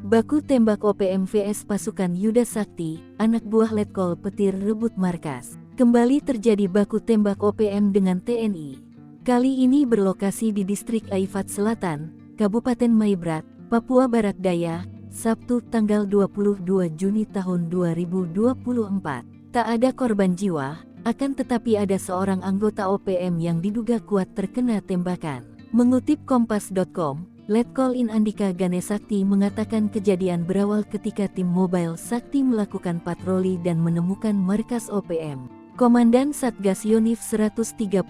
Baku tembak OPM vs pasukan Yuda Sakti, anak buah Letkol Petir rebut markas. Kembali terjadi baku tembak OPM dengan TNI. Kali ini berlokasi di distrik Aifat Selatan, Kabupaten Maibrat, Papua Barat Daya, Sabtu tanggal 22 Juni tahun 2024. Tak ada korban jiwa, akan tetapi ada seorang anggota OPM yang diduga kuat terkena tembakan. Mengutip Kompas.com, Letkol In Andika Ganesakti mengatakan kejadian berawal ketika tim Mobile Sakti melakukan patroli dan menemukan markas OPM. Komandan Satgas Yonif 133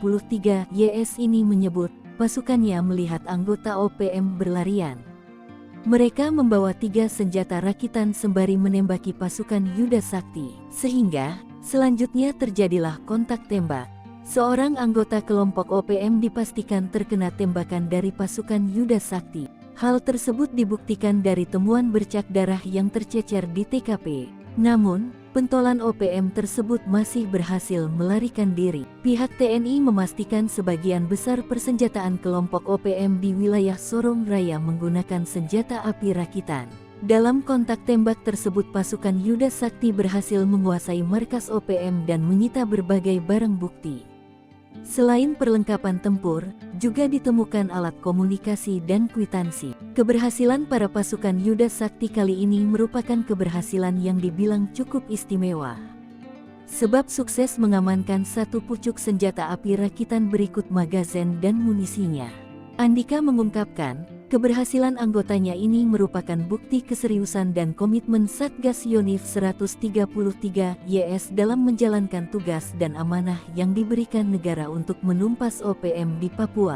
YS ini menyebut, pasukannya melihat anggota OPM berlarian. Mereka membawa 3 senjata rakitan sembari menembaki pasukan Yuda Sakti, sehingga selanjutnya terjadilah kontak tembak. Seorang anggota kelompok OPM dipastikan terkena tembakan dari pasukan Yuda Sakti. Hal tersebut dibuktikan dari temuan bercak darah yang tercecer di TKP. Namun, pentolan OPM tersebut masih berhasil melarikan diri. Pihak TNI memastikan sebagian besar persenjataan kelompok OPM di wilayah Sorong Raya menggunakan senjata api rakitan. Dalam kontak tembak tersebut pasukan Yuda Sakti berhasil menguasai markas OPM dan menyita berbagai barang bukti. Selain perlengkapan tempur, juga ditemukan alat komunikasi dan kwitansi. Keberhasilan para pasukan Yuda Sakti kali ini merupakan keberhasilan yang dibilang cukup istimewa. Sebab sukses mengamankan 1 pucuk senjata api rakitan berikut magazen dan munisinya. Andika mengungkapkan, keberhasilan anggotanya ini merupakan bukti keseriusan dan komitmen Satgas Yonif 133 YS dalam menjalankan tugas dan amanah yang diberikan negara untuk menumpas OPM di Papua.